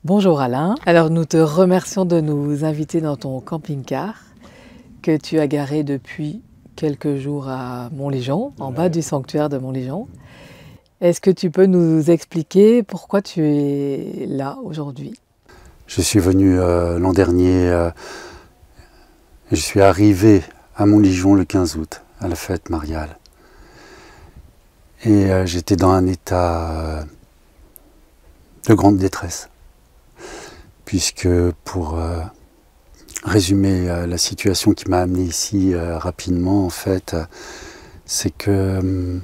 Bonjour Alain, alors nous te remercions de nous inviter dans ton camping-car que tu as garé depuis quelques jours à Montléjon, en bas du sanctuaire de Montléjon. Est-ce que tu peux nous expliquer pourquoi tu es là aujourd'hui? Je suis venu l'an dernier, je suis arrivé à Montléjon le 15 août, à la fête mariale. Et j'étais dans un état de grande détresse. Puisque pour résumer la situation qui m'a amené ici rapidement, en fait, c'est que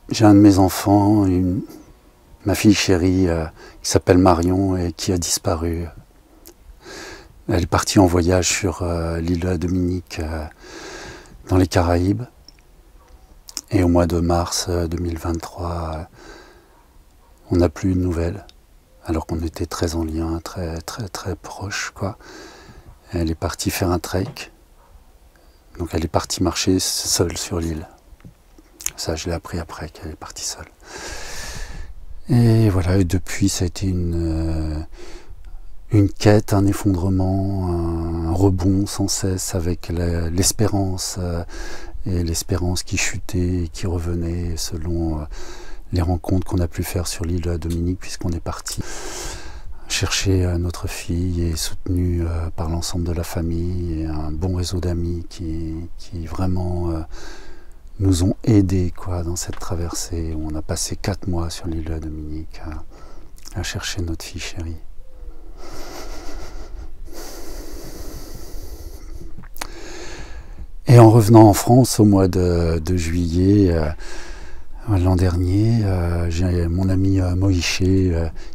j'ai un de mes enfants, ma fille chérie, qui s'appelle Marion et qui a disparu. Elle est partie en voyage sur l'île de la Dominique, dans les Caraïbes. Et au mois de mars 2023, on n'a plus de nouvelles, alors qu'on était très en lien, très proches, quoi. Elle est partie faire un trek, donc elle est partie marcher seule sur l'île. Ça, je l'ai appris après, qu'elle est partie seule. Et voilà, et depuis, ça a été une quête, un effondrement, un rebond sans cesse avec l'espérance, et l'espérance qui chutait et qui revenait selon les rencontres qu'on a pu faire sur l'île de la Dominique, puisqu'on est parti chercher notre fille et soutenu par l'ensemble de la famille et un bon réseau d'amis qui vraiment nous ont aidés dans cette traversée. On a passé 4 mois sur l'île de la Dominique à chercher notre fille chérie. Et en revenant en France au mois de juillet, l'an dernier, j'ai mon ami Moïse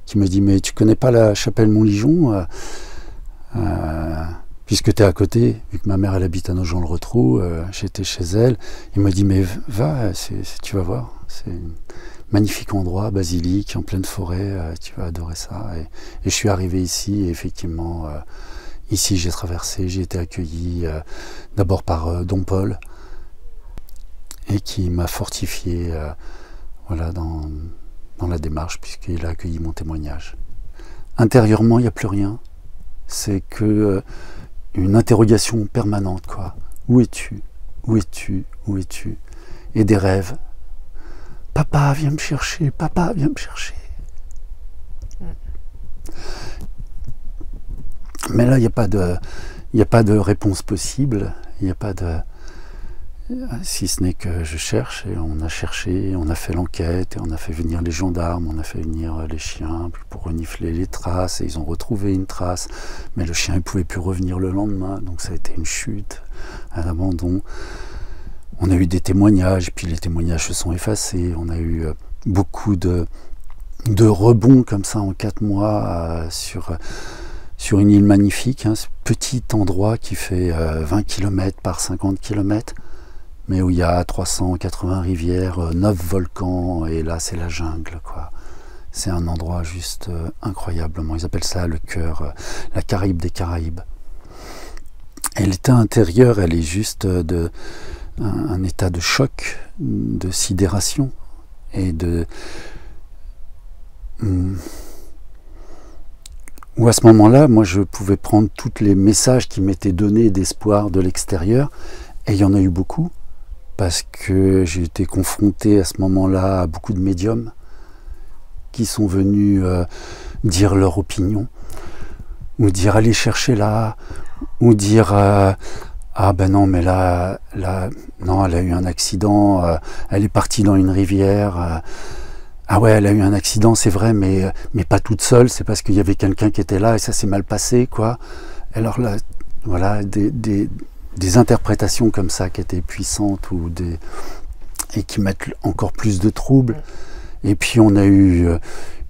qui me dit « Mais tu connais pas la chapelle Montléjon puisque tu es à côté, vu que ma mère elle habite à Nogent-le-Rotrou, j'étais chez elle. Il me dit « Mais va, tu vas voir, c'est un magnifique endroit, basilique, en pleine forêt, tu vas adorer ça. » Et je suis arrivé ici et effectivement, ici j'ai traversé, j'ai été accueilli d'abord par Don Paul, et qui m'a fortifié voilà, dans la démarche, puisqu'il a accueilli mon témoignage. Intérieurement, il n'y a plus rien. C'est que une interrogation permanente, quoi. Où es-tu? Où es-tu? Où es-tu? Et des rêves. Papa, viens me chercher. Papa, viens me chercher. Mais là, il n'y a pas de réponse possible. Il n'y a pas de... Si ce n'est que je cherche, et on a cherché, on a fait l'enquête, et on a fait venir les gendarmes, on a fait venir les chiens pour renifler les traces, et ils ont retrouvé une trace, mais le chien ne pouvait plus revenir le lendemain, donc ça a été une chute, un abandon. On a eu des témoignages, puis les témoignages se sont effacés, on a eu beaucoup de rebonds comme ça en 4 mois sur une île magnifique, ce petit endroit qui fait 20 km par 50 km, mais où il y a 380 rivières, 9 volcans, et là c'est la jungle, quoi. C'est un endroit juste incroyablement, ils appellent ça le cœur, la Caraïbe des Caraïbes. Et l'état intérieur, elle est juste un état de choc, de sidération, et où à ce moment-là, moi je pouvais prendre tous les messages qui m'étaient donnés d'espoir de l'extérieur, et il y en a eu beaucoup, parce que j'ai été confronté à ce moment-là à beaucoup de médiums qui sont venus dire leur opinion, ou dire allez chercher là, ou dire ah ben non mais là non, elle a eu un accident, elle est partie dans une rivière, ah ouais elle a eu un accident c'est vrai, mais pas toute seule, c'est parce qu'il y avait quelqu'un qui était là et ça s'est mal passé, quoi. Alors là voilà, des interprétations comme ça qui étaient puissantes et qui mettent encore plus de troubles. Et puis on a eu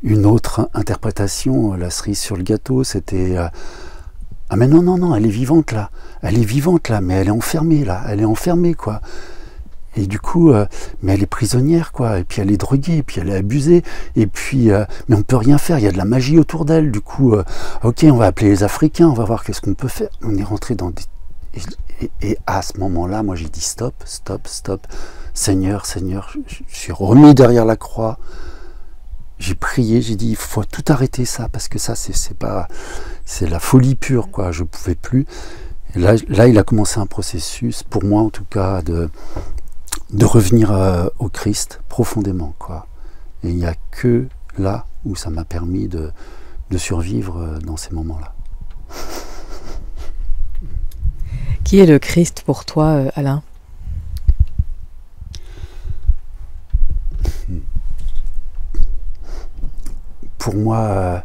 une autre interprétation, la cerise sur le gâteau, c'était ah mais non, elle est vivante là, mais elle est enfermée là, elle est enfermée, quoi. Et du coup, mais elle est prisonnière, quoi, et puis elle est droguée, et puis elle est abusée, et puis, mais on peut rien faire, il y a de la magie autour d'elle, du coup, ok, on va appeler les Africains, on va voir qu'est-ce qu'on peut faire. On est rentré dans des... Et à ce moment-là, moi j'ai dit stop, Seigneur, je suis remis derrière la croix, j'ai prié, j'ai dit il faut tout arrêter ça, parce que ça c'est la folie pure, quoi. Je pouvais plus. Et là il a commencé un processus, pour moi en tout cas, de revenir au Christ profondément, quoi. Et il n'y a que là où ça m'a permis de survivre dans ces moments-là. Qui est le Christ pour toi, Alain? Pour moi,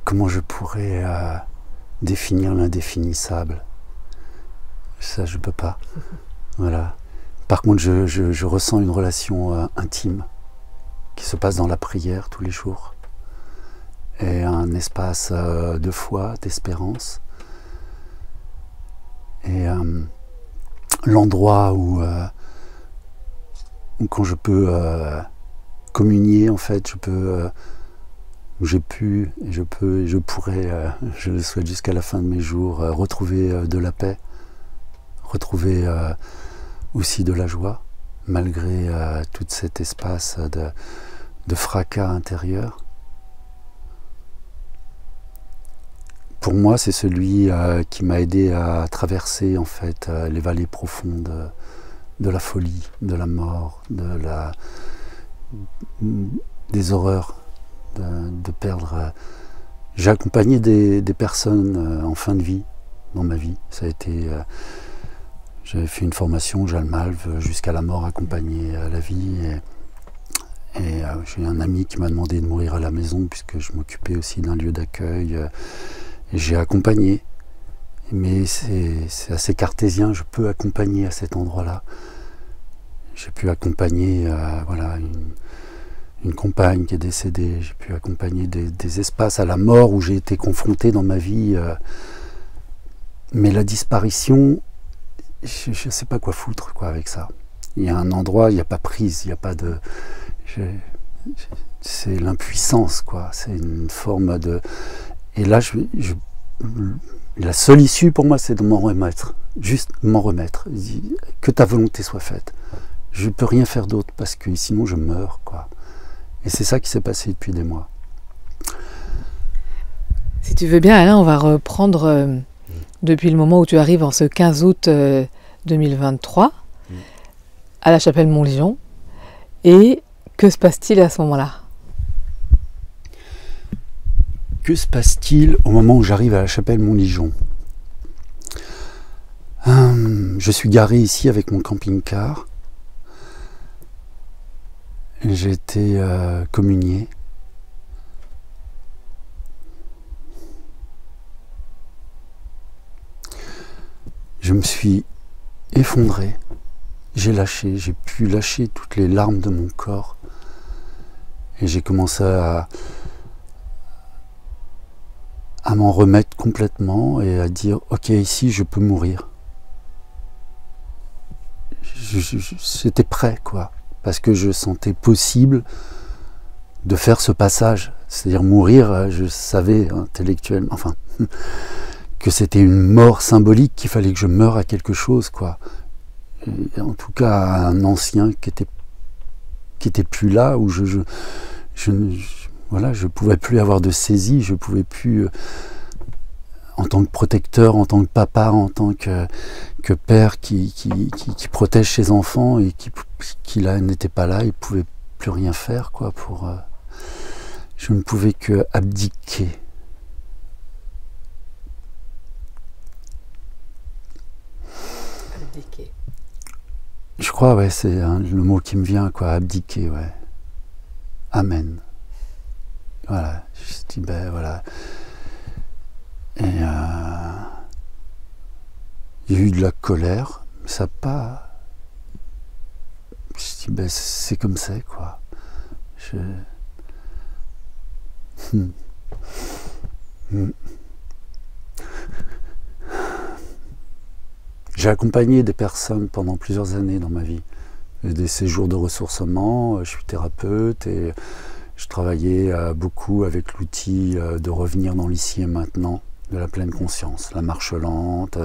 comment je pourrais définir l'indéfinissable? Ça, je ne peux pas. Voilà. Par contre, je ressens une relation intime qui se passe dans la prière tous les jours. Et un espace de foi, d'espérance. Et l'endroit où quand je peux communier, en fait, où j'ai pu, et je pourrais, je le souhaite jusqu'à la fin de mes jours, retrouver de la paix, retrouver aussi de la joie, malgré tout cet espace de fracas intérieur. Pour moi, c'est celui qui m'a aidé à traverser en fait les vallées profondes de la folie, de la mort, des horreurs, de perdre. J'ai accompagné des personnes en fin de vie dans ma vie. Ça a été, j'avais fait une formation Jalmalve jusqu'à la mort, accompagner la vie. Et j'ai un ami qui m'a demandé de mourir à la maison puisque je m'occupais aussi d'un lieu d'accueil. Et j'ai accompagné, mais c'est assez cartésien, je peux accompagner à cet endroit-là. J'ai pu accompagner voilà, une compagne qui est décédée, j'ai pu accompagner des espaces à la mort où j'ai été confronté dans ma vie. Mais la disparition, je ne sais pas quoi foutre avec ça. Il y a un endroit, il n'y a pas prise, il n'y a pas de... c'est l'impuissance, quoi. C'est une forme de... Et là, la seule issue pour moi, c'est de m'en remettre. Juste m'en remettre. Que ta volonté soit faite. Je ne peux rien faire d'autre parce que sinon je meurs, quoi. Et c'est ça qui s'est passé depuis des mois. Si tu veux bien, Alain, on va reprendre depuis le moment où tu arrives en ce 15 août 2023 à la chapelle Montlégion. Et que se passe-t-il à ce moment-là ? Que se passe-t-il au moment où j'arrive à la chapelle Montlégion? Je suis garé ici avec mon camping-car. J'ai été communié. Je me suis effondré. J'ai pu lâcher toutes les larmes de mon corps. Et j'ai commencé à m'en remettre complètement et à dire ok, ici je peux mourir. J'étais prêt, quoi, parce que je sentais possible de faire ce passage, c'est-à-dire mourir. Je savais intellectuellement, enfin, que c'était une mort symbolique, qu'il fallait que je meure à quelque chose, quoi. Et en tout cas à un ancien qui était plus là, où voilà, je ne pouvais plus avoir de saisie, je ne pouvais plus, en tant que protecteur, en tant que papa, en tant que père qui protège ses enfants et qui là n'était pas là, il ne pouvait plus rien faire, quoi, je ne pouvais que abdiquer. Abdiquer. Je crois, ouais, c'est le mot qui me vient, quoi, abdiquer, ouais. Amen. Voilà, je dis, ben voilà. Et il y a eu de la colère, mais ça n'a pas... Je dis, ben c'est comme ça, quoi. J'ai accompagné des personnes pendant plusieurs années dans ma vie. Des séjours de ressourcement, je suis thérapeute et je travaillais beaucoup avec l'outil de revenir dans l'ici et maintenant, de la pleine conscience, la marche lente,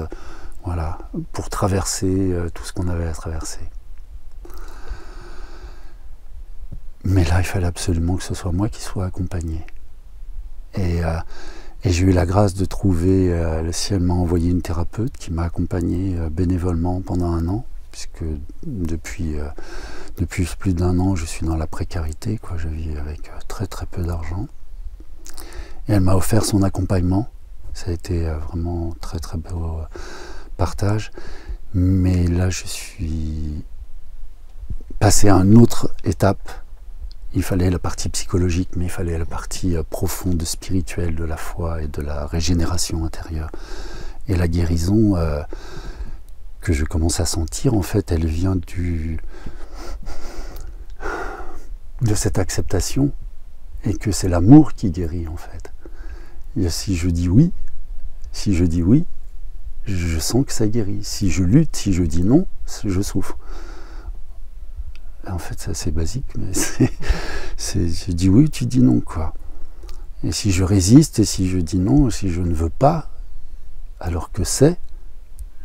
voilà, pour traverser tout ce qu'on avait à traverser. Mais là, il fallait absolument que ce soit moi qui sois accompagné. Et j'ai eu la grâce de trouver, le ciel m'a envoyé une thérapeute qui m'a accompagné bénévolement pendant 1 an, puisque depuis plus d'1 an, je suis dans la précarité, quoi. Je vis avec très très peu d'argent. Et elle m'a offert son accompagnement. Ça a été vraiment très très beau partage. Mais là, je suis passé à une autre étape. Il fallait la partie psychologique, mais il fallait la partie profonde, spirituelle de la foi et de la régénération intérieure. Et la guérison que je commence à sentir, en fait, elle vient de cette acceptation, et que c'est l'amour qui guérit, en fait. Et si je dis oui, je sens que ça guérit. Si je lutte, si je dis non, je souffre. En fait, c'est assez basique, mais je dis oui, tu dis non, quoi. Et si je résiste, et si je dis non, si je ne veux pas, alors que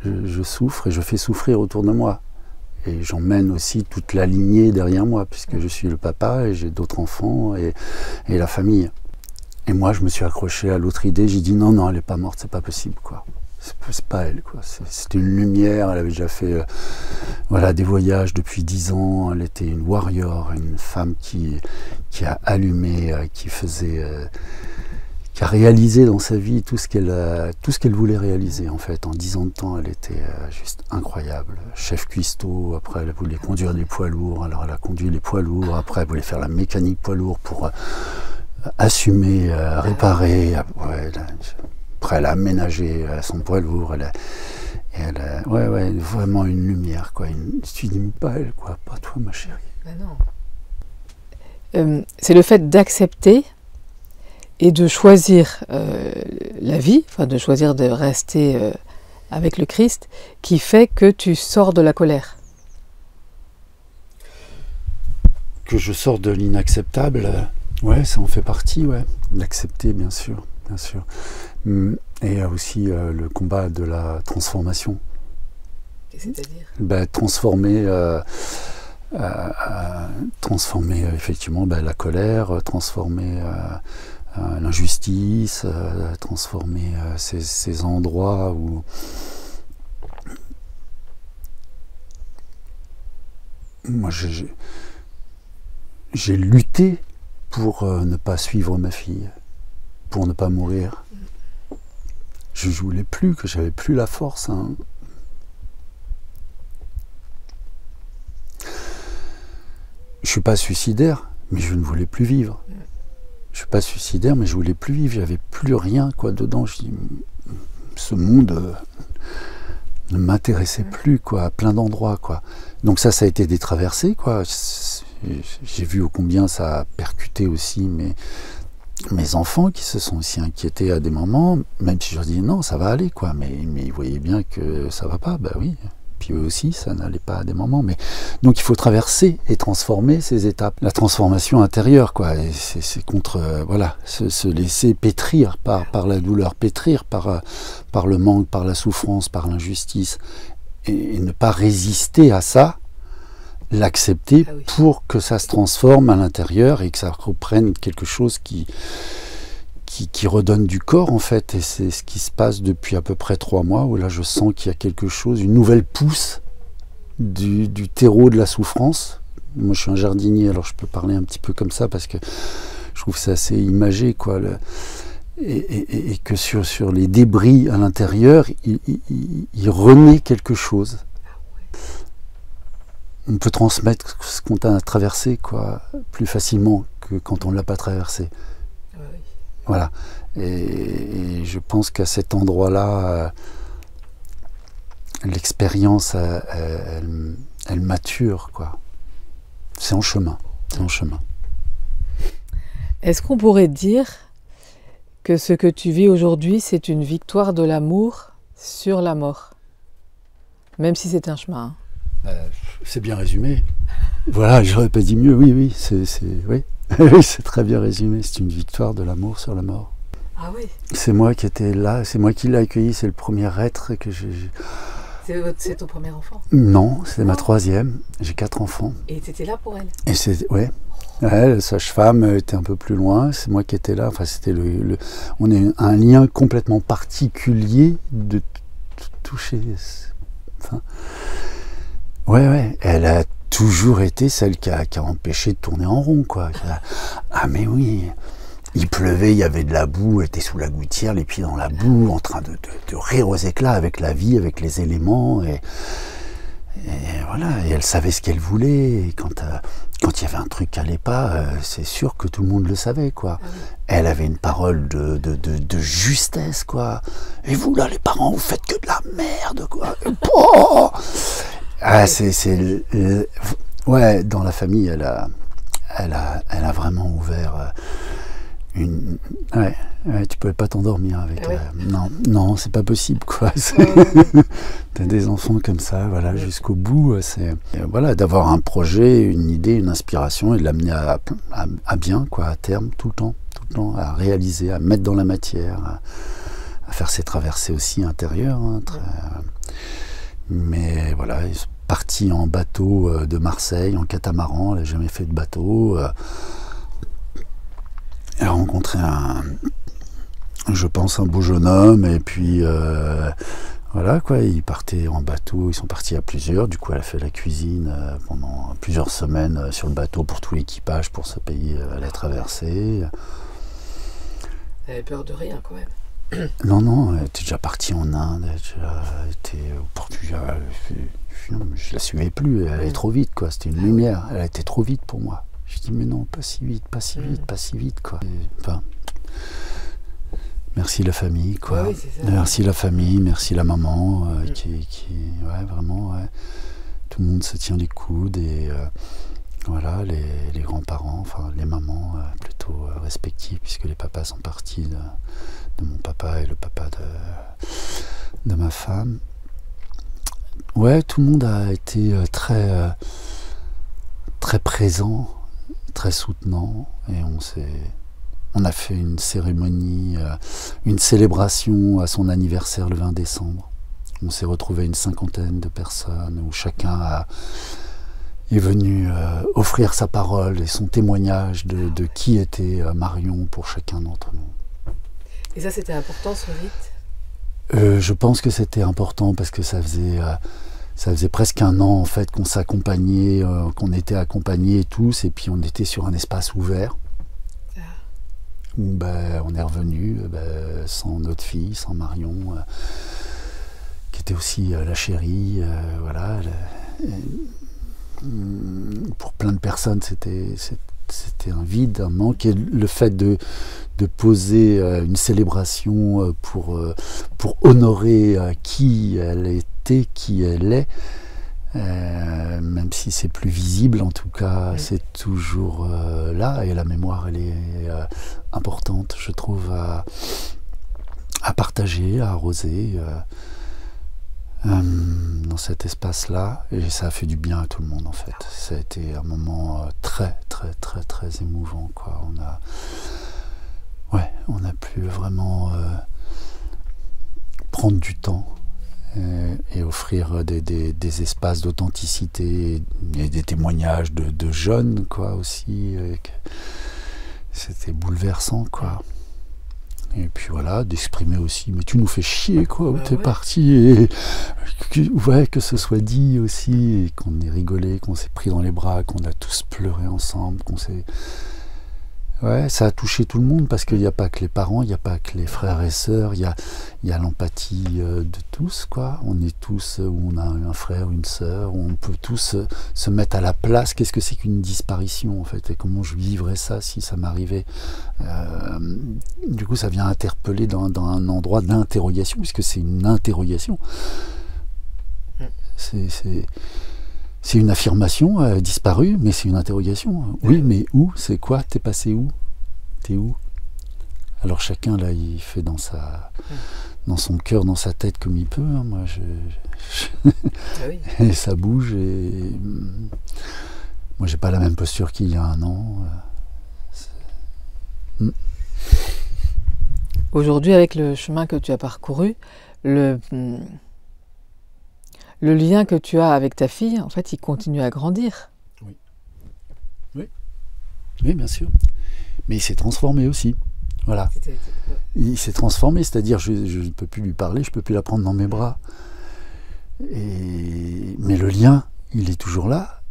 je souffre et je fais souffrir autour de moi. Et j'emmène aussi toute la lignée derrière moi, puisque je suis le papa et j'ai d'autres enfants et la famille. Et moi, je me suis accroché à l'autre idée, j'ai dit non, non, elle n'est pas morte, c'est pas possible, quoi. C'est pas elle, quoi. C'était une lumière, elle avait déjà fait voilà, des voyages depuis 10 ans, elle était une warrior, une femme qui a allumé, qui a réalisé dans sa vie tout ce qu'elle voulait réaliser, en fait. En 10 ans de temps, elle était juste incroyable. Chef cuistot, après elle voulait conduire des poids lourds, alors elle a conduit les poids lourds, après elle voulait faire la mécanique poids lourd pour assumer, réparer, ouais, après elle a aménagé son poids lourd, ouais, vraiment une lumière, quoi. Tu dis pas elle, quoi, pas toi, ma chérie. Ben non. C'est le fait d'accepter et de choisir la vie, enfin de choisir de rester avec le Christ, qui fait que tu sors de la colère. Que je sors de l'inacceptable, ouais, ça en fait partie, ouais. L'accepter, bien sûr, bien sûr. Et aussi le combat de la transformation. C'est-à-dire transformer effectivement la colère, transformer l'injustice, transformer ces endroits où moi j'ai lutté pour ne pas suivre ma fille, pour ne pas mourir. Je voulais plus, que j'avais plus la force. Hein. Je suis pas suicidaire, mais je ne voulais plus vivre. Je suis pas suicidaire, mais je voulais plus vivre. J'avais plus rien, quoi, dedans. Je dis, ce monde ne m'intéressait plus, quoi, à plein d'endroits, quoi. Donc ça a été des traversées, quoi. J'ai vu ô combien ça a percuté aussi mes enfants qui se sont aussi inquiétés à des moments, même si je leur dis non, ça va aller, quoi. Mais ils voyaient bien que ça va pas, bah oui. Puis eux aussi, ça n'allait pas à des moments. Mais donc il faut traverser et transformer ces étapes. La transformation intérieure, quoi. C'est contre, voilà, se laisser pétrir par la douleur, pétrir par le manque, par la souffrance, par l'injustice, et ne pas résister à ça. L'accepter pour que ça se transforme à l'intérieur et que ça reprenne quelque chose qui redonne du corps, en fait. Et c'est ce qui se passe depuis à peu près 3 mois, où là je sens qu'il y a quelque chose, une nouvelle pousse du terreau de la souffrance. Moi je suis un jardinier, alors je peux parler un petit peu comme ça parce que je trouve que c'est assez imagé, quoi. Et que sur les débris à l'intérieur, il renaît quelque chose. On peut transmettre ce qu'on a traversé, quoi, plus facilement que quand on ne l'a pas traversé. Oui. Voilà. Et je pense qu'à cet endroit-là, l'expérience, elle mature, quoi. C'est en chemin. C'est en chemin. Est-ce qu'on pourrait dire que ce que tu vis aujourd'hui, c'est une victoire de l'amour sur la mort? Même si c'est un chemin. C'est bien résumé. Voilà, j'aurais pas dit mieux. Oui, oui, oui. Oui, c'est très bien résumé. C'est une victoire de l'amour sur la mort. Ah oui. C'est moi qui étais là, c'est moi qui l'ai accueilli. C'est le premier être que j'ai. C'est ton premier enfant? Non, c'est ma 3e. J'ai 4 enfants. Et tu étais là pour elle? Et c'est, ouais. Ouais, la sage-femme était un peu plus loin, c'est moi qui étais là. Enfin, c'était on a un lien complètement particulier de toucher. Enfin, ouais, elle a toujours été celle qui a empêché de tourner en rond, quoi. Ah mais oui, il pleuvait, il y avait de la boue, elle était sous la gouttière, les pieds dans la boue, en train de rire aux éclats avec la vie, avec les éléments, et voilà, et elle savait ce qu'elle voulait, et quand il y avait un truc qui allait pas, c'est sûr que tout le monde le savait, quoi. Elle avait une parole de justesse, quoi. Et vous, là, les parents, vous faites que de la merde, quoi. Oh, ah, ouais, dans la famille, elle a vraiment ouvert une... Ouais, tu pouvais pas t'endormir avec... Non, c'est pas possible, quoi. T'as des enfants comme ça, voilà, jusqu'au bout. Voilà, d'avoir un projet, une idée, une inspiration, et de l'amener à bien, quoi, à terme, tout le temps, à réaliser, à mettre dans la matière, à faire ses traversées aussi intérieures, hein, mais voilà, ils sont partis en bateau de Marseille, en catamaran, elle n'a jamais fait de bateau. Elle a rencontré je pense, un beau jeune homme, et puis voilà, quoi, ils partaient en bateau, ils sont partis à plusieurs, du coup elle a fait la cuisine pendant plusieurs semaines sur le bateau pour tout l'équipage, pour se payer la traversée. Elle avait peur de rien, quand même. Non, elle était déjà partie en Inde, elle était déjà été au Portugal. Je la suivais plus, elle allait trop vite, quoi. C'était une lumière, elle a été trop vite pour moi. Je dis mais non, pas si vite, quoi. Enfin, merci la famille, quoi. Oui, c'est ça. Merci la famille, merci la maman, ouais, vraiment, ouais. Tout le monde se tient les coudes, et voilà, les grands-parents, enfin les mamans plutôt respectives, puisque les papas sont partis de mon papa et le papa de ma femme. Ouais, tout le monde a été très présent, très soutenant, et on a fait une cérémonie, une célébration à son anniversaire le 20 décembre. On s'est retrouvé une 50aine de personnes où chacun est venu offrir sa parole et son témoignage de qui était Marion pour chacun d'entre nous. Et ça, c'était important, ce rite ? Je pense que c'était important parce que ça faisait presque un an en fait qu'on s'accompagnait, qu'on était accompagnés tous, et puis on était sur un espace ouvert où on est revenu sans notre fille, sans Marion, qui était aussi la chérie, voilà. Pour plein de personnes, c'était un vide, un manque, et le fait de poser une célébration pour honorer qui elle était, qui elle est, même si c'est plus visible, en tout cas, c'est toujours là, et la mémoire, elle est importante, je trouve, à partager, à arroser dans cet espace-là, et ça a fait du bien à tout le monde, en fait. Ça a été un moment très émouvant, quoi. On a pu vraiment prendre du temps et offrir des espaces d'authenticité et des témoignages de jeunes, quoi, aussi. C'était bouleversant, quoi. Et puis voilà, d'exprimer aussi, mais tu nous fais chier, quoi, où t'es parti, et que ce soit dit aussi, et qu'on ait rigolé, qu'on s'est pris dans les bras, qu'on a tous pleuré ensemble, qu'on s'est... Ouais, ça a touché tout le monde, parce qu'il n'y a pas que les parents, il n'y a pas que les frères et sœurs, il y a l'empathie de tous, quoi. On est tous, où on a un frère, une sœur, où on peut tous se mettre à la place. Qu'est-ce que c'est qu'une disparition, en fait, et comment je vivrais ça si ça m'arrivait. Du coup, ça vient interpeller dans un endroit d'interrogation, puisque c'est une interrogation. C'est une affirmation, disparue, mais c'est une interrogation. Oui, mais où? C'est quoi? T'es passé où? T'es où? Alors chacun, là, il fait dans son cœur, dans sa tête comme il peut. Hein. Moi, et ça bouge. Et moi, j'ai pas la même posture qu'il y a un an. Aujourd'hui, avec le chemin que tu as parcouru, le lien que tu as avec ta fille, en fait, il continue à grandir. Oui. Oui, bien sûr. Mais il s'est transformé aussi. Voilà. Il s'est transformé, c'est-à-dire je ne peux plus lui parler, je ne peux plus la prendre dans mes bras. Mais le lien, il est toujours là.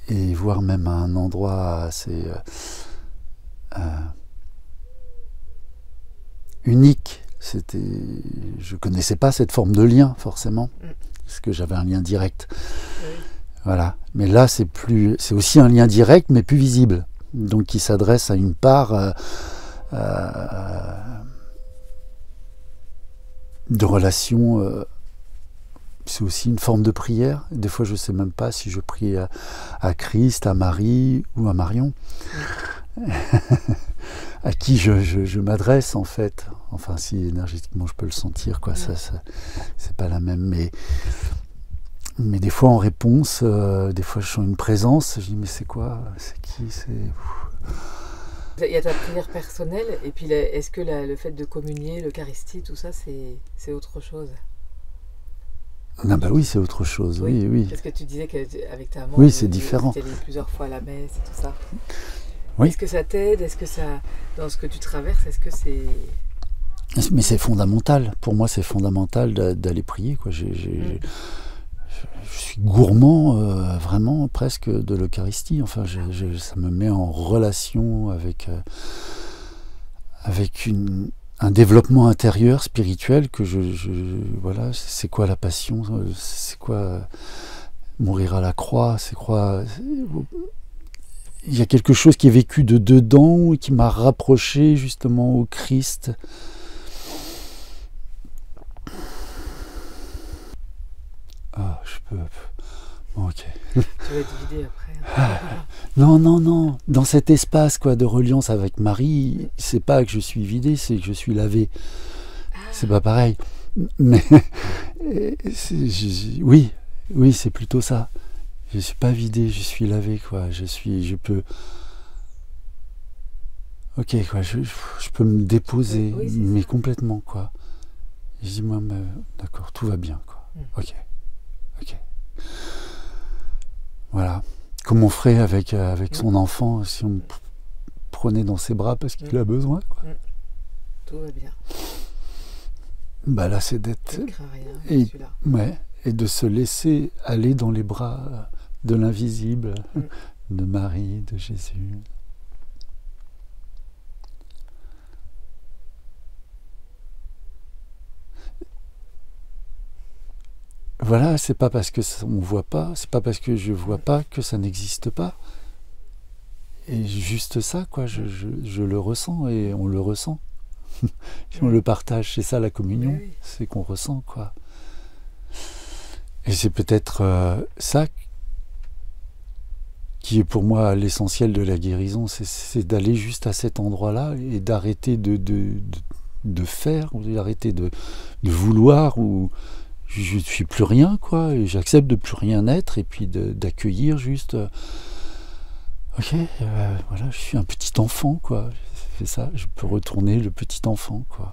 Et voire même à un endroit assez unique. Je ne connaissais pas cette forme de lien, forcément, parce que j'avais un lien direct. Oui. Voilà. Mais là, c'est aussi un lien direct, mais plus visible. Donc, qui s'adresse à une part de relation. C'est aussi une forme de prière. Des fois, je ne sais même pas si je prie à Christ, à Marie ou à Marion. À qui je m'adresse, en fait. Enfin, si énergétiquement je peux le sentir, quoi. Ça, c'est pas la même. Mais des fois, en réponse, des fois, je sens une présence. Je dis, mais c'est quoi? C'est qui? Il y a ta prière personnelle, et puis est-ce que le fait de communier, l'Eucharistie, tout ça, c'est autre chose? Ah bah oui, c'est autre chose, oui. Parce que tu disais qu'avec ta maman, oui, c'est différent. Tu allé plusieurs fois à la messe et tout ça. Oui. Est-ce que ça t'aide? Est-ce que ça, dans ce que tu traverses, est-ce que c'est... Mais c'est fondamental. Pour moi, c'est fondamental d'aller prier, quoi. Je suis gourmand, vraiment, presque, de l'Eucharistie. Enfin, ça me met en relation avec un développement intérieur, spirituel, que voilà, c'est quoi la passion? C'est quoi mourir à la croix? C'est quoi... Il y a quelque chose qui est vécu de dedans et qui m'a rapproché justement au Christ. Ah, je peux... Bon, ok. Tu vas être vidé après. Non. Dans cet espace, quoi, de reliance avec Marie, c'est pas que je suis vidé, c'est que je suis lavé. C'est pas pareil. Mais oui, c'est plutôt ça. Je suis pas vidé, je suis lavé, quoi. Je peux... Ok, quoi, je peux me déposer, mais complètement, quoi. Je dis, moi, d'accord, tout va bien, quoi. Ok. Voilà. Comme on ferait avec son enfant, si on prenait dans ses bras parce qu'il a besoin, quoi. Tout va bien. Bah là, c'est d'être... Et de se laisser aller dans les bras de l'invisible, de Marie, de Jésus. Voilà, c'est pas parce que on voit pas, c'est pas parce que je vois pas que ça n'existe pas. Et juste ça, quoi, je le ressens et on le ressent. Si on le partage, c'est ça la communion, c'est qu'on ressent, quoi. Et c'est peut-être ça qui est pour moi l'essentiel de la guérison, c'est d'aller juste à cet endroit-là et d'arrêter de faire, ou d'arrêter de vouloir, ou je ne suis plus rien, quoi, et j'accepte de plus rien être, et puis d'accueillir juste, ok, voilà, je suis un petit enfant, quoi, c'est ça, je peux retourner le petit enfant, quoi.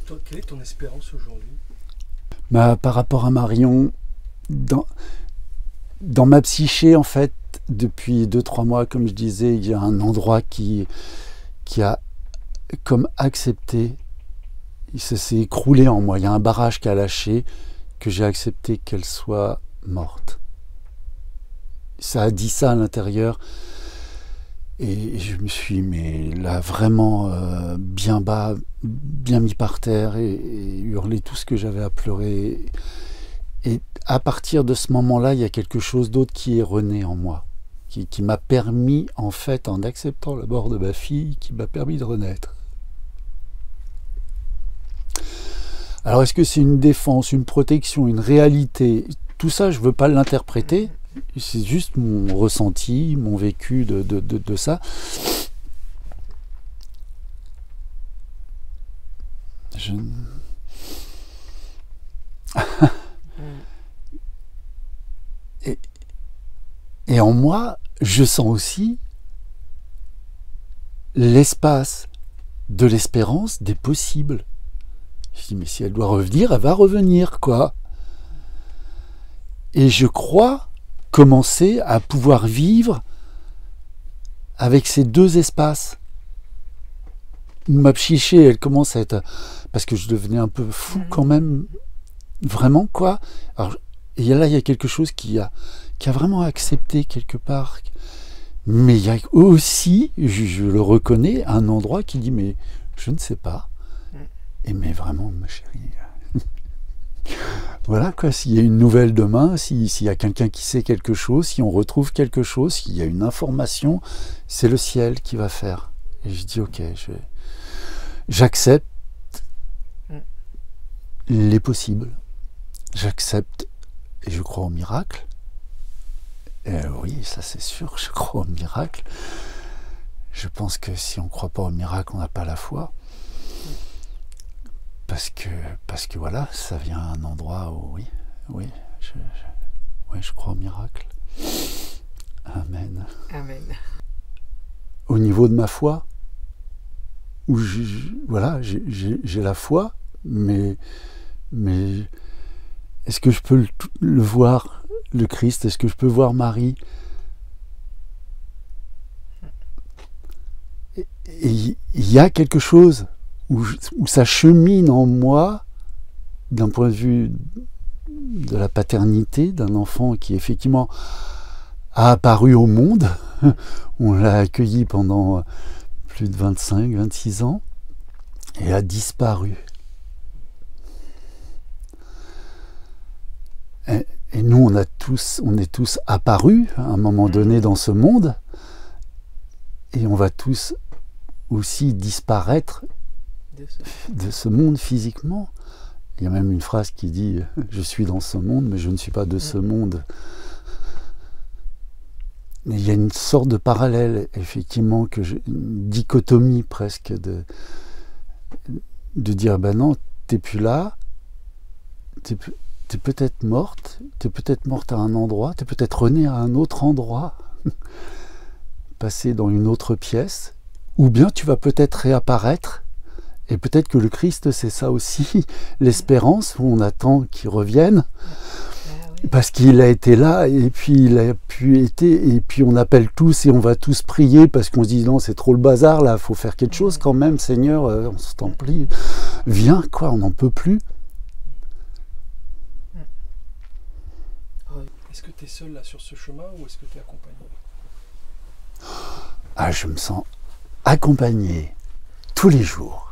Toi, quelle est ton espérance aujourd'hui? Par rapport à Marion, dans ma psyché, en fait, depuis 2-3 mois, comme je disais, il y a un endroit qui a comme accepté, ça s'est écroulé en moi, il y a un barrage qui a lâché, que j'ai accepté qu'elle soit morte. Ça a dit ça à l'intérieur, et je me suis, mais là, vraiment bien bas, bien mis par terre, et hurlé tout ce que j'avais à pleurer. Et à partir de ce moment-là, il y a quelque chose d'autre qui est rené en moi, qui m'a permis, en fait, en acceptant la mort de ma fille, qui m'a permis de renaître. Alors, est-ce que c'est une défense, une protection, une réalité? Tout ça, je ne veux pas l'interpréter. C'est juste mon ressenti, mon vécu de ça. Et en moi, je sens aussi l'espace de l'espérance des possibles. Je dis, mais si elle doit revenir, elle va revenir, quoi. Et je crois commencer à pouvoir vivre avec ces deux espaces, ma psyché, elle commence à être... Parce que je devenais un peu fou quand même, vraiment, quoi. Alors, et là, il y a quelque chose qui a vraiment accepté quelque part. Mais il y a aussi, je le reconnais, un endroit qui dit, mais je ne sais pas. Et mais vraiment, ma chérie... Voilà quoi, s'il y a une nouvelle demain, s'il y a quelqu'un qui sait quelque chose, si on retrouve quelque chose, s'il y a une information, c'est le ciel qui va faire. Et je dis ok, j'accepte les possibles, j'accepte et je crois au miracle. Et oui, ça c'est sûr, je crois au miracle. Je pense que si on ne croit pas au miracle, on n'a pas la foi. Parce que voilà, ça vient à un endroit où oui, je crois au miracle. Amen. Amen. Au niveau de ma foi, où j'ai la foi, mais est-ce que je peux le voir, le Christ? Est-ce que je peux voir Marie? Et il y a quelque chose où ça chemine en moi, d'un point de vue de la paternité, d'un enfant qui effectivement a apparu au monde. On l'a accueilli pendant plus de 25, 26 ans et a disparu. Et nous, on est tous apparus à un moment donné dans ce monde, et on va tous aussi disparaître de ce monde physiquement. Il y a même une phrase qui dit « Je suis dans ce monde, mais je ne suis pas de ce monde ». Il y a une sorte de parallèle, effectivement, une dichotomie presque, de dire « Ben non, t'es plus là, t'es peut-être morte à un endroit, t'es peut-être renée à un autre endroit, passée dans une autre pièce, ou bien tu vas peut-être réapparaître. Et peut-être que le Christ, c'est ça aussi, l'espérance, où on attend qu'il revienne, parce qu'il a été là, et puis il a pu être, et puis on appelle tous, et on va tous prier, parce qu'on se dit, non, c'est trop le bazar, là, il faut faire quelque chose quand même, Seigneur, on se t'en prie, viens, quoi, on n'en peut plus. Est-ce que tu es seul là sur ce chemin, ou est-ce que tu es accompagné? Ah, je me sens accompagné tous les jours.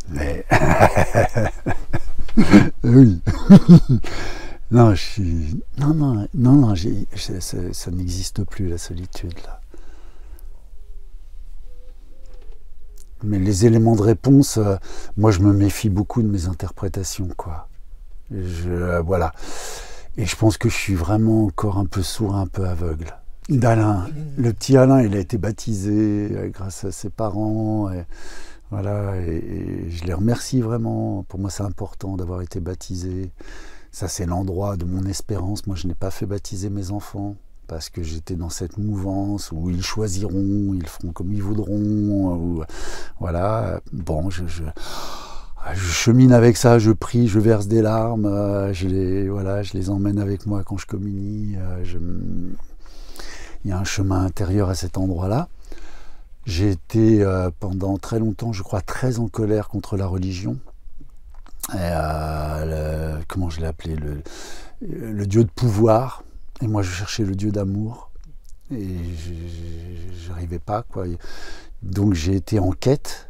Mais oui. Non, ça n'existe plus, la solitude là. Mais les éléments de réponse, moi je me méfie beaucoup de mes interprétations, quoi. Voilà. Et je pense que je suis vraiment encore un peu sourd, un peu aveugle. D'Alain, le petit Alain, il a été baptisé grâce à ses parents. Voilà, et je les remercie vraiment. Pour moi, c'est important d'avoir été baptisé. Ça, c'est l'endroit de mon espérance. Moi, je n'ai pas fait baptiser mes enfants parce que j'étais dans cette mouvance où ils choisiront, ils feront comme ils voudront. Voilà, bon, je chemine avec ça, je prie, je verse des larmes. Je les emmène avec moi quand je communie. Il y a un chemin intérieur à cet endroit-là. J'ai été pendant très longtemps, je crois, très en colère contre la religion. Comment je l'ai appelé, le dieu de pouvoir. Et moi, je cherchais le dieu d'amour. Et je n'arrivais pas, quoi. Donc j'ai été en quête.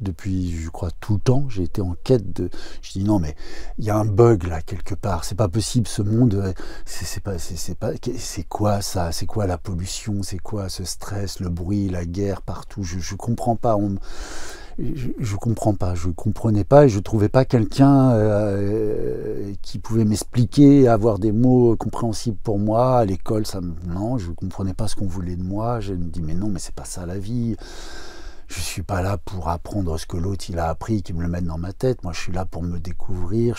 Depuis, je crois, tout le temps, j'ai été en quête de... Je dis non, mais il y a un bug là, quelque part. C'est pas possible, ce monde, c'est quoi ça? C'est quoi la pollution? C'est quoi ce stress, le bruit, la guerre partout? Je comprends pas. Je comprends pas. Je comprenais pas et je trouvais pas quelqu'un qui pouvait m'expliquer, avoir des mots compréhensibles pour moi. À l'école, non, je comprenais pas ce qu'on voulait de moi. Je me dis mais non, mais c'est pas ça la vie. Je suis pas là pour apprendre ce que l'autre il a appris, qu'il me le mette dans ma tête. Moi, je suis là pour me découvrir.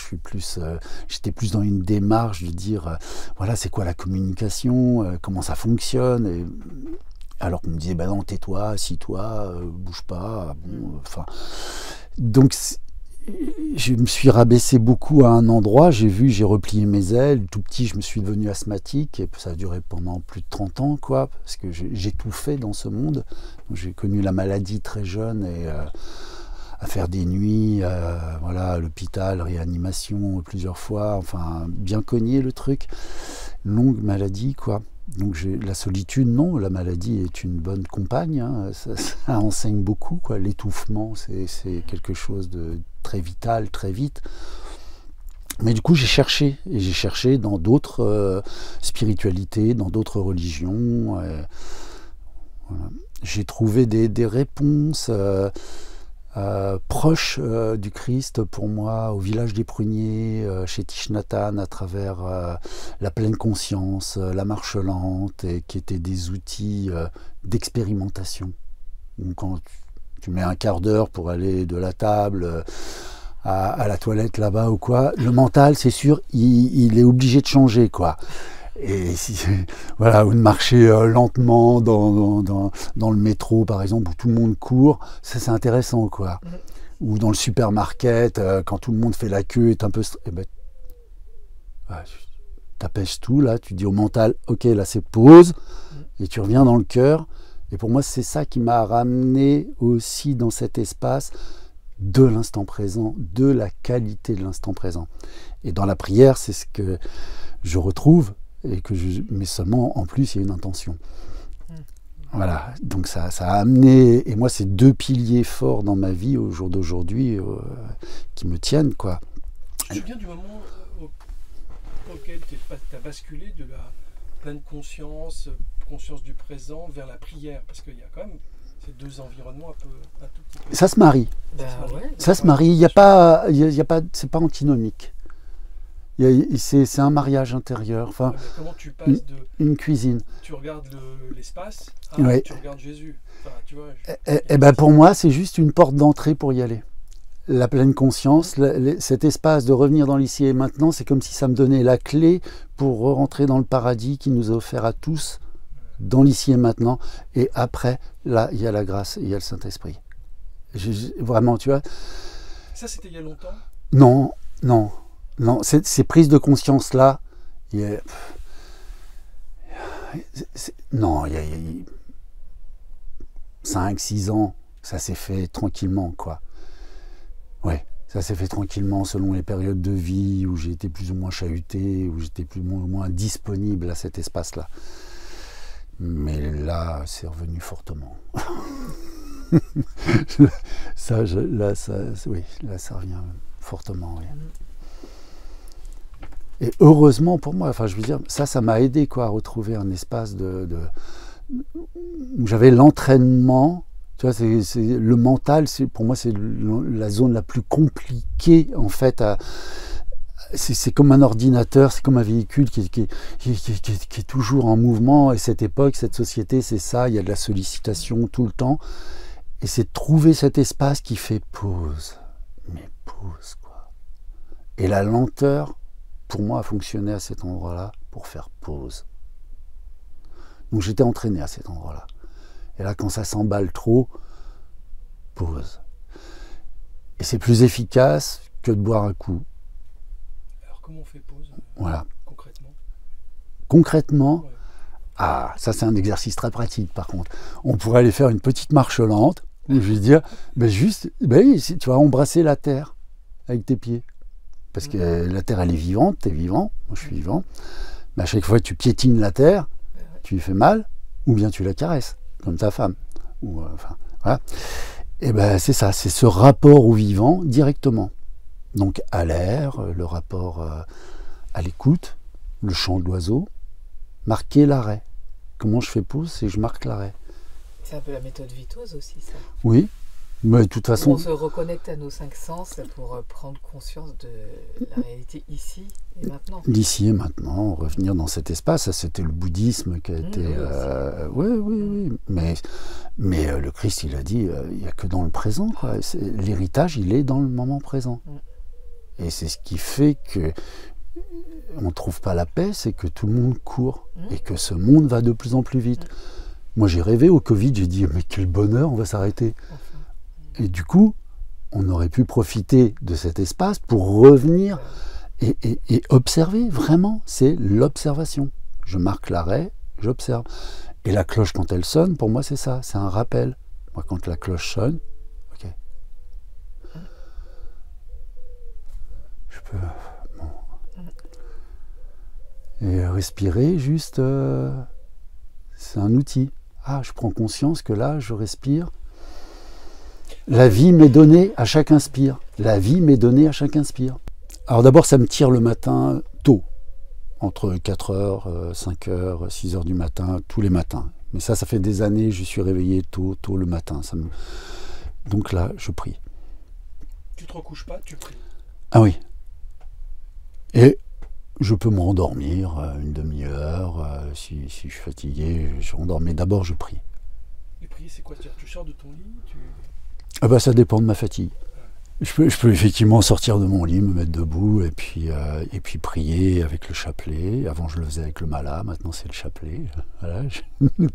J'étais plus dans une démarche de dire, voilà, c'est quoi la communication, comment ça fonctionne. Alors qu'on me disait, ben non, tais-toi, assis-toi, bouge pas. Bon, enfin, donc je me suis rabaissé beaucoup à un endroit, j'ai replié mes ailes, tout petit je me suis devenu asthmatique, et ça a duré pendant plus de 30 ans, quoi, parce que j'ai tout fait dans ce monde. J'ai connu la maladie très jeune, et à faire des nuits, voilà, à l'hôpital, réanimation plusieurs fois, enfin bien cogné le truc, longue maladie, quoi. Donc la solitude, non, la maladie est une bonne compagne, hein, ça enseigne beaucoup, quoi. L'étouffement, c'est quelque chose de très vital, très vite. Mais du coup, j'ai cherché dans d'autres spiritualités, dans d'autres religions. Voilà. J'ai trouvé des réponses proches du Christ pour moi, au village des Pruniers, chez Thich Nhat Hanh, à travers la pleine conscience, la marche lente, et qui étaient des outils d'expérimentation. Donc quand tu mets un quart d'heure pour aller de la table à la toilette là-bas ou quoi, le mental, c'est sûr, il est obligé de changer, quoi. Et voilà, ou de marcher lentement dans le métro, par exemple, où tout le monde court, ça c'est intéressant, quoi. Ou dans le supermarket, quand tout le monde fait la queue, est un peu... Eh ben, ouais, t'apaises tout, là, tu dis au mental, ok, là c'est pause, et tu reviens dans le cœur. Et pour moi, c'est ça qui m'a ramené aussi dans cet espace de l'instant présent, de la qualité de l'instant présent. Et dans la prière, c'est ce que je retrouve, mais seulement en plus il y a une intention. Voilà, donc ça a amené, et moi c'est deux piliers forts dans ma vie au jour d'aujourd'hui qui me tiennent, quoi. Tu te souviens du moment auquel tu as basculé de la pleine conscience, conscience du présent, vers la prière? Parce qu'il y a quand même ces deux environnements un tout petit peu... Ça se marie. Ça se marie, il y a pas, c'est pas antinomique. C'est un mariage intérieur. Enfin, comment tu passes une cuisine. Tu regardes l'espace, oui. tu regardes Jésus. Enfin, tu vois, ben pour moi, c'est juste une porte d'entrée pour y aller. La pleine conscience, cet espace de revenir dans l'ici et maintenant, c'est comme si ça me donnait la clé pour rentrer dans le paradis qui nous est offert à tous, dans l'ici et maintenant. Et après, là, il y a la grâce, il y a le Saint-Esprit. Vraiment, tu vois. Ça, c'était il y a longtemps? Non, non. Non, ces prises de conscience-là, il y a 5, 6 ans, ça s'est fait tranquillement, quoi. Ouais, ça s'est fait tranquillement selon les périodes de vie où j'ai été plus ou moins chahuté, où j'étais plus ou moins disponible à cet espace-là. Mais là, c'est revenu fortement. Oui, là, ça revient fortement, oui. Et heureusement pour moi, enfin je veux dire, ça m'a aidé, quoi, à retrouver un espace où j'avais l'entraînement. Tu vois, le mental, pour moi c'est la zone la plus compliquée, en fait. C'est comme un ordinateur, c'est comme un véhicule qui est toujours en mouvement. Et cette époque, cette société, c'est ça, il y a de la sollicitation tout le temps. Et c'est de trouver cet espace qui fait pause. Mais pause, quoi. Et la lenteur, pour moi, a fonctionné à cet endroit-là pour faire pause. Donc j'étais entraîné à cet endroit-là. Et là, quand ça s'emballe trop, pause. Et c'est plus efficace que de boire un coup. Alors comment on fait pause, voilà. Concrètement? Concrètement, ouais. Ah, ça c'est un exercice très pratique par contre. On pourrait aller faire une petite marche lente, où je vais dire, tu vas embrasser la terre avec tes pieds. Parce que la terre, elle est vivante, tu es vivant, moi je suis vivant. Mais à chaque fois que tu piétines la terre, tu lui fais mal, ou bien tu la caresses, comme ta femme. Ou, voilà. Et ben c'est ça, c'est ce rapport au vivant directement. Donc à l'air, le rapport à l'écoute, le chant de l'oiseau, marquer l'arrêt. Comment je fais pause, c'est je marque l'arrêt. C'est un peu la méthode Vitoz aussi, ça. Oui. Mais de toute façon, on se reconnecte à nos 5 sens pour prendre conscience de la réalité ici et maintenant. D'ici et maintenant, revenir dans cet espace, ça c'était le bouddhisme qui a été... oui. Mais le Christ, il a dit, il n'y a que dans le présent, quoi. L'héritage, il est dans le moment présent. Et c'est ce qui fait que on ne trouve pas la paix, c'est que tout le monde court et que ce monde va de plus en plus vite. Moi, j'ai rêvé au Covid, j'ai dit, mais quel bonheur, on va s'arrêter. Et du coup, on aurait pu profiter de cet espace pour revenir et observer, vraiment, c'est l'observation. Je marque l'arrêt, j'observe. Et la cloche, quand elle sonne, pour moi, c'est ça, c'est un rappel. Moi, quand la cloche sonne, ok. Je peux... Bon. Et respirer, juste, c'est un outil. Ah, je prends conscience que là, je respire. La vie m'est donnée à chaque inspire. La vie m'est donnée à chaque inspire. Alors d'abord, ça me tire le matin tôt, entre 4h, 5h, 6h du matin, tous les matins. Mais ça fait des années, je suis réveillé tôt le matin. Donc là, je prie. Tu te recouches pas, tu pries. Ah oui. Et je peux me rendormir une demi-heure, si je suis fatigué, je m'endors. Mais d'abord, je prie. Et prier, c'est quoi? Tu sors de ton lit Ah bah, ça dépend de ma fatigue. Je peux effectivement sortir de mon lit, me mettre debout et puis prier avec le chapelet. Avant, je le faisais avec le mala, maintenant c'est le chapelet. Voilà.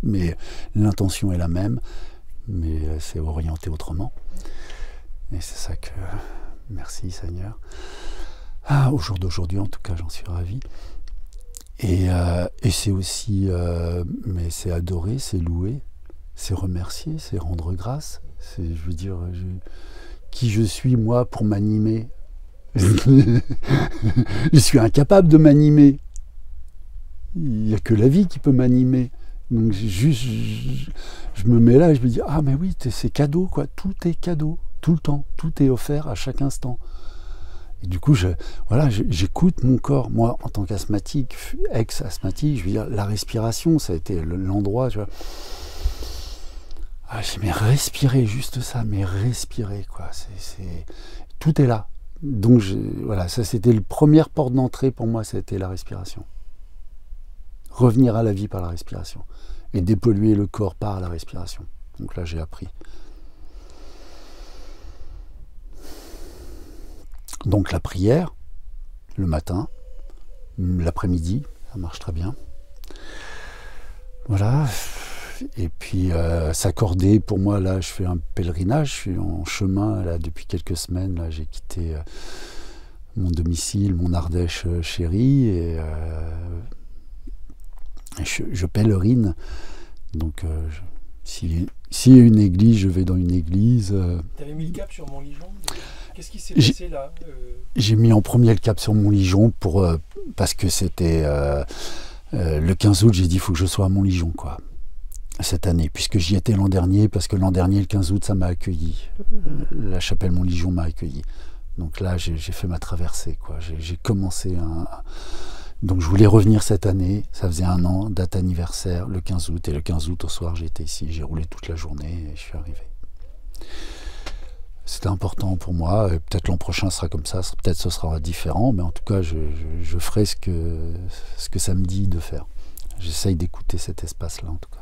Mais l'intention est la même, mais c'est orienté autrement. Et c'est ça que... Merci Seigneur. Au jour d'aujourd'hui, en tout cas, j'en suis ravi. Et c'est aussi... mais c'est adorer, c'est louer, c'est remercier, c'est rendre grâce. Je veux dire... Qui je suis, moi, pour m'animer. Je suis incapable de m'animer. Il n'y a que la vie qui peut m'animer. Donc, juste, je me mets là et je me dis, ah, mais oui, c'est cadeau, quoi. Tout est cadeau, tout le temps. Tout est offert à chaque instant. Et du coup, j'écoute mon corps. Moi, en tant qu'asthmatique, ex-asthmatique, je veux dire, la respiration, ça a été l'endroit, tu vois. Ah, j'ai mais respirer, juste ça, mais respirer, quoi. Tout est là. Donc, voilà, ça c'était la première porte d'entrée pour moi, c'était la respiration. Revenir à la vie par la respiration. Et dépolluer le corps par la respiration. Donc là, j'ai appris. Donc la prière, le matin, l'après-midi, ça marche très bien. Voilà. Et puis s'accorder, pour moi, là, je fais un pèlerinage, je suis en chemin, là, depuis quelques semaines, là, j'ai quitté mon domicile, mon Ardèche chérie, et je pèlerine. Donc, s'il y a une église, je vais dans une église. Tu avais mis le cap sur Montligeon? Qu'est-ce qui s'est passé là? J'ai mis en premier le cap sur Montligeon parce que c'était le 15 août, j'ai dit il faut que je sois à Montligeon, quoi. Cette année, puisque j'y étais l'an dernier, parce que l'an dernier, le 15 août, ça m'a accueilli. La chapelle Montligeon m'a accueilli. Donc là, j'ai fait ma traversée, quoi. J'ai commencé Donc je voulais revenir cette année, ça faisait 1 an, date anniversaire, le 15 août, et le 15 août au soir, j'étais ici, j'ai roulé toute la journée et je suis arrivé. C'était important pour moi, peut-être l'an prochain sera comme ça, peut-être ce sera différent, mais en tout cas, je ferai ce que ça me dit de faire. J'essaye d'écouter cet espace-là, en tout cas.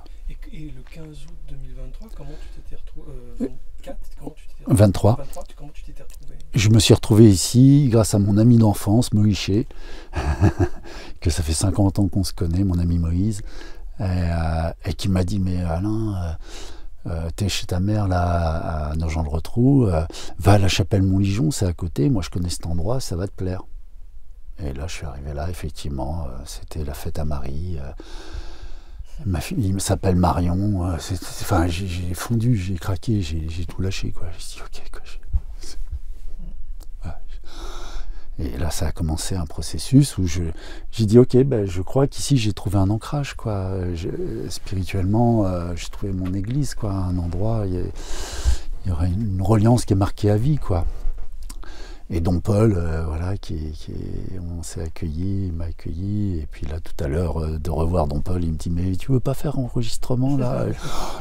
Et le 15 août 2023, comment tu t'étais retrouvé 24, comment tu t'étais 23. Comment tu t'étais retrouvé? Je me suis retrouvé ici grâce à mon ami d'enfance, Moïse, que ça fait 50 ans qu'on se connaît, mon ami Moïse, et qui m'a dit, mais Alain, t'es chez ta mère là à Nogent-le-Rotrou, va à la chapelle Montligeon, c'est à côté, moi je connais cet endroit, ça va te plaire. Et là je suis arrivé là, effectivement, c'était la fête à Marie. Ma fille s'appelle Marion. Enfin, j'ai fondu, j'ai craqué, j'ai tout lâché, quoi. J'ai dit ok, quoi. Et là, ça a commencé un processus où j'ai dit ok, ben, je crois qu'ici j'ai trouvé un ancrage, quoi. Spirituellement, j'ai trouvé mon église, quoi, un endroit. Il y aurait une reliance qui est marquée à vie, quoi. Et Don Paul, voilà, on s'est accueillis, il m'a accueilli, et puis là tout à l'heure, de revoir Don Paul, il me dit mais tu veux pas faire enregistrement là?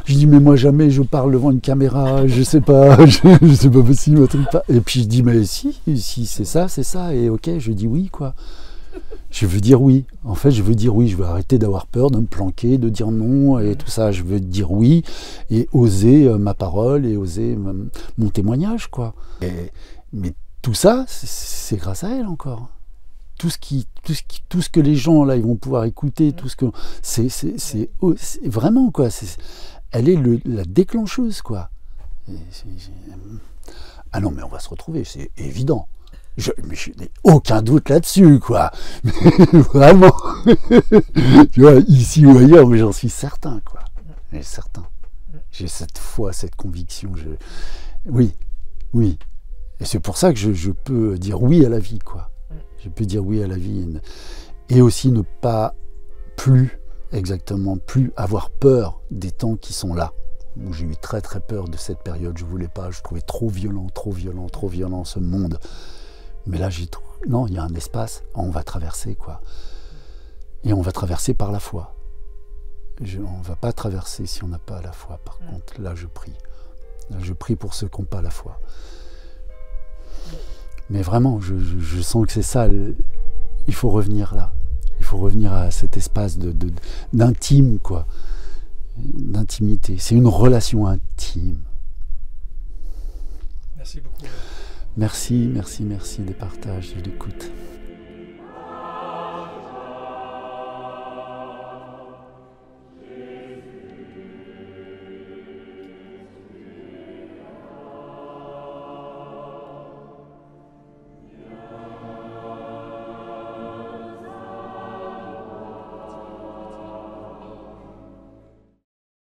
Je dis mais moi jamais je parle devant une caméra, je sais pas, c'est pas possible, un truc pas. Et puis je dis mais si c'est ça, et ok, je dis oui, quoi. Je veux dire oui, en fait je veux dire oui, je veux arrêter d'avoir peur, de me planquer, de dire non et tout ça, je veux dire oui et oser ma parole et oser mon témoignage, quoi. Mais tout ça, c'est grâce à elle encore. Tout ce que les gens là, ils vont pouvoir écouter, tout ce que c'est vraiment, quoi. Elle est la déclencheuse, quoi. Ah non, mais on va se retrouver, c'est évident. Mais je n'ai aucun doute là-dessus, quoi. Mais vraiment. Tu vois, ici ou ailleurs, mais j'en suis certain, quoi. Mais certain. J'ai cette foi, cette conviction. Oui, oui. Et c'est pour ça que je peux dire oui à la vie, quoi. Je peux dire oui à la vie. Et aussi ne pas plus avoir peur des temps qui sont là. Où j'ai eu très très peur de cette période. Je voulais pas, je trouvais trop violent ce monde. Mais là, non, il y a un espace, on va traverser, quoi. Et on va traverser par la foi. On ne va pas traverser si on n'a pas la foi. Par contre, là, je prie. Là, je prie pour ceux qui n'ont pas la foi. Mais vraiment, je sens que c'est ça. Il faut revenir là. Il faut revenir à cet espace d'intime, quoi. D'intimité. C'est une relation intime. Merci beaucoup. Merci des partages et de l'écoute.